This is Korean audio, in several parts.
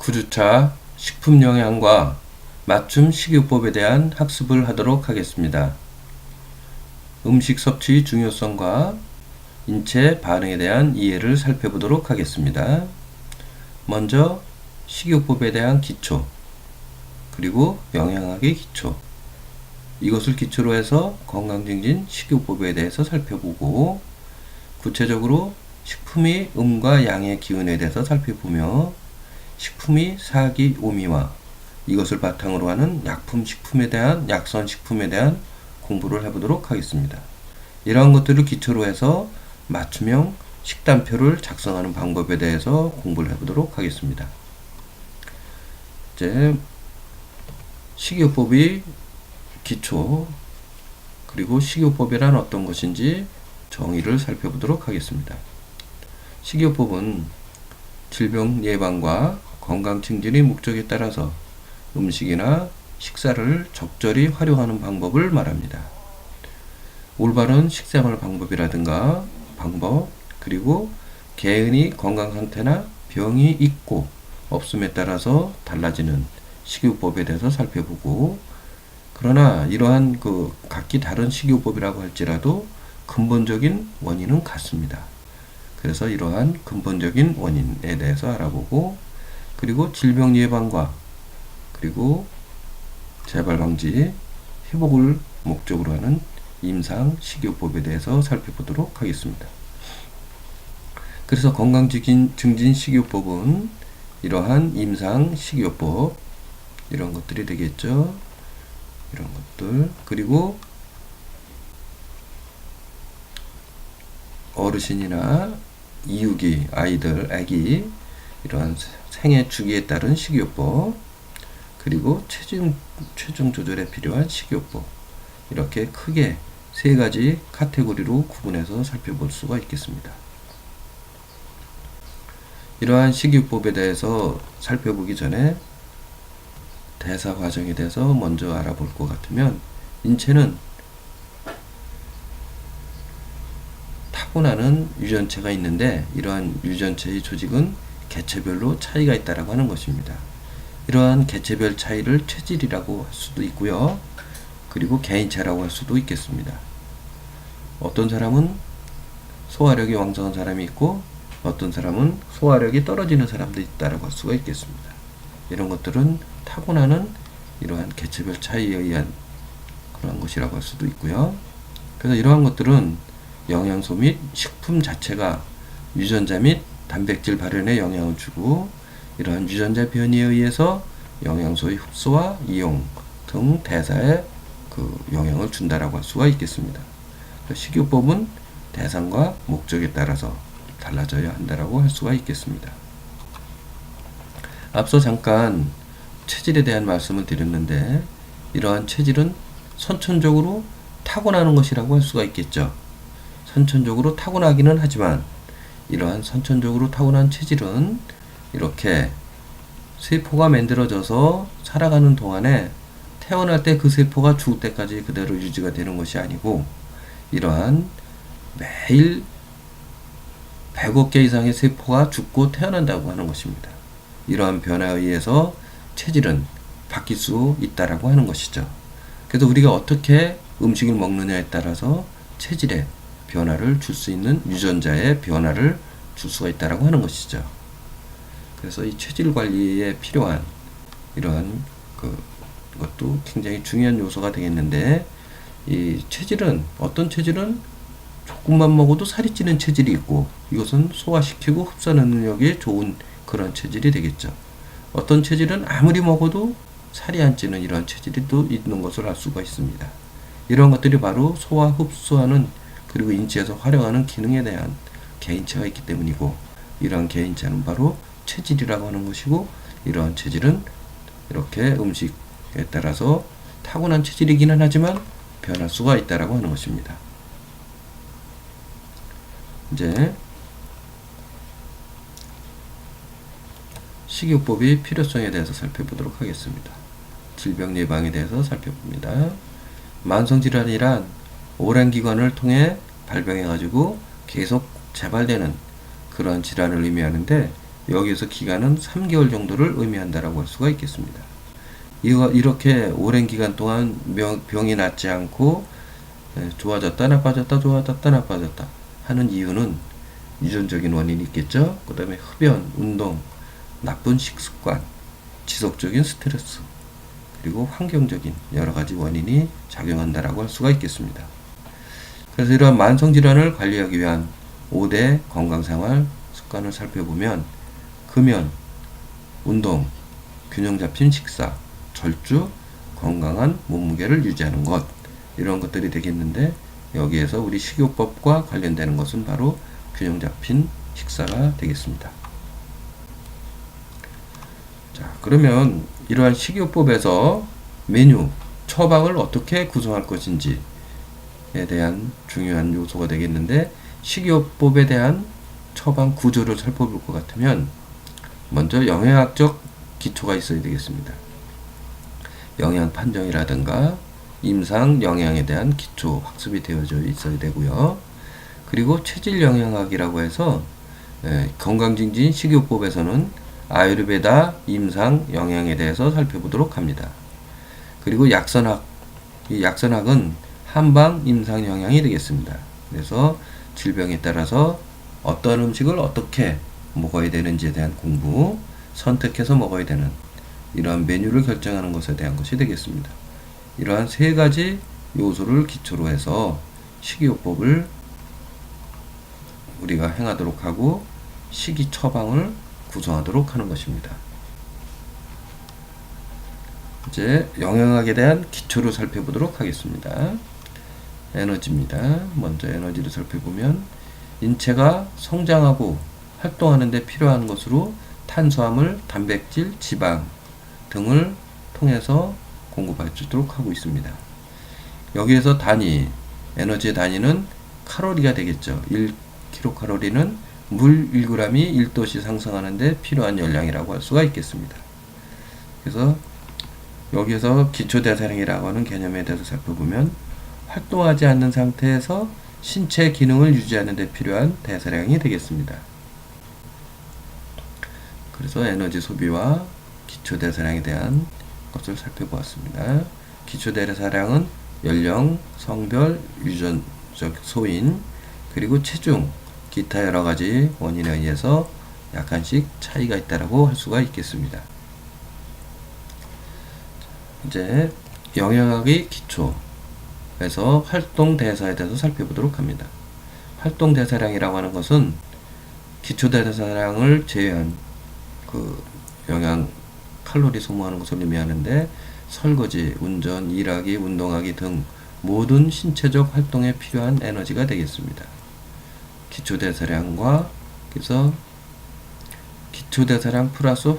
9주차 식품 영양과 맞춤 식이요법에 대한 학습을 하도록 하겠습니다. 음식 섭취 중요성과 인체 반응에 대한 이해를 살펴보도록 하겠습니다. 먼저 식이요법에 대한 기초, 그리고 영양학의 기초, 이것을 기초로 해서 건강증진 식이요법에 대해서 살펴보고, 구체적으로 식품의 음과 양의 기운에 대해서 살펴보며 식품의 사기 오미와 이것을 바탕으로 하는 약품식품에 대한 약선식품에 대한 공부를 해보도록 하겠습니다. 이러한 것들을 기초로 해서 맞춤형 식단표를 작성하는 방법에 대해서 공부를 해보도록 하겠습니다. 이제 식이요법의 기초, 그리고 식이요법이란 어떤 것인지 정의를 살펴보도록 하겠습니다. 식이요법은 질병 예방과 건강 증진의 목적에 따라서 음식이나 식사를 적절히 활용하는 방법을 말합니다. 올바른 식생활 방법이라든가 그리고 개인의 건강 상태나 병이 있고 없음에 따라서 달라지는 식이요법에 대해서 살펴보고, 그러나 이러한 각기 다른 식이요법이라고 할지라도 근본적인 원인은 같습니다. 그래서 이러한 근본적인 원인에 대해서 알아보고, 그리고 질병 예방과 그리고 재발 방지, 회복을 목적으로 하는 임상 식이요법에 대해서 살펴보도록 하겠습니다. 그래서 건강증진 식이요법은 이러한 임상 식이요법, 이런 것들이 되겠죠. 이런 것들, 그리고 어르신이나 이유기, 아이들, 아기, 이러한 생애 주기에 따른 식이요법, 그리고 체중 조절에 필요한 식이요법, 이렇게 크게 세 가지 카테고리로 구분해서 살펴볼 수가 있겠습니다. 이러한 식이요법에 대해서 살펴보기 전에 대사 과정에 대해서 먼저 알아볼 것 같으면, 인체는 타고나는 유전체가 있는데 이러한 유전체의 조직은 개체별로 차이가 있다고 하는 것입니다. 이러한 개체별 차이를 체질이라고 할 수도 있고요. 그리고 개인차라고 할 수도 있겠습니다. 어떤 사람은 소화력이 왕성한 사람이 있고 어떤 사람은 소화력이 떨어지는 사람도 있다고 할 수가 있겠습니다. 이런 것들은 타고나는 이러한 개체별 차이에 의한 그런 것이라고 할 수도 있고요. 그래서 이러한 것들은 영양소 및 식품 자체가 유전자 및 단백질 발현에 영향을 주고, 이러한 유전자 변이에 의해서 영양소의 흡수와 이용 등 대사에 영향을 준다라고 할 수가 있겠습니다. 식이요법은 대상과 목적에 따라서 달라져야 한다라고 할 수가 있겠습니다. 앞서 잠깐 체질에 대한 말씀을 드렸는데, 이러한 체질은 선천적으로 타고나는 것이라고 할 수가 있겠죠. 선천적으로 타고나기는 하지만 이러한 선천적으로 타고난 체질은 이렇게 세포가 만들어져서 살아가는 동안에 태어날 때 그 세포가 죽을 때까지 그대로 유지가 되는 것이 아니고, 이러한 매일 100억 개 이상의 세포가 죽고 태어난다고 하는 것입니다. 이러한 변화에 의해서 체질은 바뀔 수 있다라고 하는 것이죠. 그래서 우리가 어떻게 음식을 먹느냐에 따라서 체질에 변화를 줄 수 있는 유전자의 변화를 줄 수가 있다라고 하는 것이죠. 그래서 이 체질 관리에 필요한 이러한 것도 굉장히 중요한 요소가 되겠는데, 이 체질은 어떤 체질은 조금만 먹어도 살이 찌는 체질이 있고, 이것은 소화시키고 흡수하는 능력이 좋은 그런 체질이 되겠죠. 어떤 체질은 아무리 먹어도 살이 안 찌는 이런 체질이 또 있는 것을 알 수가 있습니다. 이런 것들이 바로 소화 흡수하는 그리고 인체에서 활용하는 기능에 대한 개인차가 있기 때문이고, 이러한 개인차는 바로 체질이라고 하는 것이고, 이러한 체질은 이렇게 음식에 따라서 타고난 체질이기는 하지만 변할 수가 있다라고 하는 것입니다. 이제 식이요법의 필요성에 대해서 살펴보도록 하겠습니다. 질병 예방에 대해서 살펴봅니다. 만성질환이란 오랜 기간을 통해 발병해가지고 계속 재발되는 그런 질환을 의미하는데, 여기에서 기간은 3개월 정도를 의미한다라고 할 수가 있겠습니다. 이렇게 오랜 기간 동안 병이 낫지 않고 좋아졌다 나빠졌다 좋아졌다 나빠졌다 하는 이유는 유전적인 원인이 있겠죠. 그 다음에 흡연, 운동, 나쁜 식습관, 지속적인 스트레스, 그리고 환경적인 여러가지 원인이 작용한다라고 할 수가 있겠습니다. 그래서 이러한 만성질환을 관리하기 위한 5대 건강생활 습관을 살펴보면 금연, 운동, 균형 잡힌 식사, 절주, 건강한 몸무게를 유지하는 것, 이런 것들이 되겠는데, 여기에서 우리 식이요법과 관련되는 것은 바로 균형 잡힌 식사가 되겠습니다. 자, 그러면 이러한 식이요법에서 메뉴, 처방을 어떻게 구성할 것인지에 대한 중요한 요소가 되겠는데, 식이요법에 대한 처방 구조를 살펴볼 것 같으면 먼저 영양학적 기초가 있어야 되겠습니다. 영양 판정이라든가 임상 영양에 대한 기초 학습이 되어져 있어야 되고요. 그리고 체질 영양학이라고 해서 건강증진 식이요법에서는 아유르베다 임상 영양에 대해서 살펴보도록 합니다. 그리고 약선학, 이 약선학은 한방 임상 영양이 되겠습니다. 그래서 질병에 따라서 어떤 음식을 어떻게 먹어야 되는지에 대한 공부, 선택해서 먹어야 되는 이러한 메뉴를 결정하는 것에 대한 것이 되겠습니다. 이러한 세 가지 요소를 기초로 해서 식이요법을 우리가 행하도록 하고 식이 처방을 구성하도록 하는 것입니다. 이제 영양학에 대한 기초를 살펴보도록 하겠습니다. 에너지입니다. 먼저 에너지를 살펴보면 인체가 성장하고 활동하는 데 필요한 것으로 탄수화물, 단백질, 지방 등을 통해서 공급하도록 하고 있습니다. 여기에서 단위, 에너지의 단위는 칼로리가 되겠죠. 1kcal는 물 1g이 1도씨 상승하는데 필요한 열량이라고 할 수가 있겠습니다. 그래서 여기에서 기초대사량이라고 하는 개념에 대해서 살펴보면 활동하지 않는 상태에서 신체 기능을 유지하는 데 필요한 대사량이 되겠습니다. 그래서 에너지 소비와 기초대사량에 대한 것을 살펴보았습니다. 기초대사량은 연령, 성별, 유전적 소인, 그리고 체중, 기타 여러가지 원인에 의해서 약간씩 차이가 있다고 할 수가 있겠습니다. 이제 영양학의 기초에서 활동대사에 대해서 살펴보도록 합니다. 활동대사량이라고 하는 것은 기초대사량을 제외한 그 영양 칼로리 소모하는 것을 의미하는데, 설거지, 운전, 일하기, 운동하기 등 모든 신체적 활동에 필요한 에너지가 되겠습니다. 기초대사량과, 그래서 기초대사량 플러스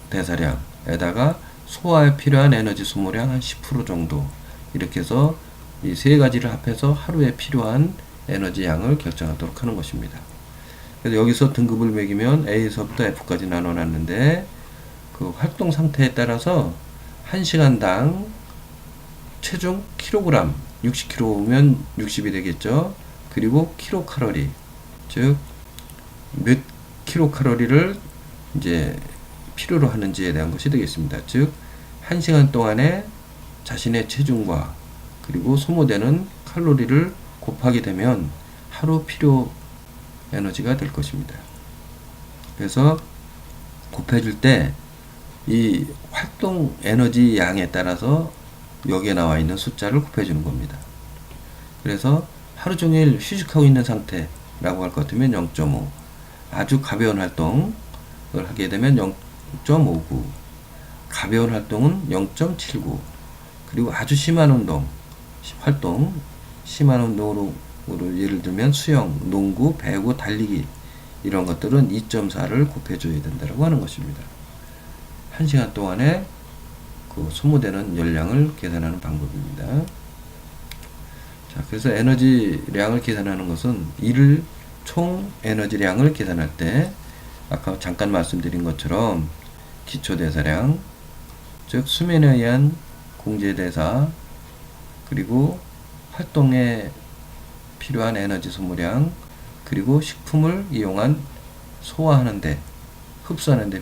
활동대사량에다가 소화에 필요한 에너지 소모량 한 10% 정도, 이렇게 해서 이 세 가지를 합해서 하루에 필요한 에너지 양을 결정하도록 하는 것입니다. 그래서 여기서 등급을 매기면 A에서부터 F까지 나눠놨는데, 그 활동 상태에 따라서 1시간당 체중 킬로그램, 60kg면 60이 되겠죠. 그리고 킬로칼로리, 즉 몇 킬로칼로리를 이제 필요로 하는지에 대한 것이 되겠습니다. 즉 1시간 동안에 자신의 체중과 그리고 소모되는 칼로리를 곱하게 되면 하루 필요 에너지가 될 것입니다. 그래서 곱해줄 때 이 활동 에너지 양에 따라서 여기에 나와 있는 숫자를 곱해주는 겁니다. 그래서 하루 종일 휴식하고 있는 상태라고 할 것 같으면 0.5, 아주 가벼운 활동을 하게 되면 0.59, 가벼운 활동은 0.79, 그리고 아주 심한 활동, 심한 운동으로 예를 들면 수영, 농구, 배구, 달리기, 이런 것들은 2.4를 곱해줘야 된다고 하는 것입니다. 1시간 동안에 그 소모되는 열량을 계산하는 방법입니다. 자, 그래서 에너지량을 계산하는 것은 일 총 에너지량을 계산할 때 아까 잠깐 말씀드린 것처럼 기초대사량, 즉 수면에 의한 공제대사, 그리고 활동에 필요한 에너지 소모량, 그리고 식품을 이용한 소화하는데 흡수하는 데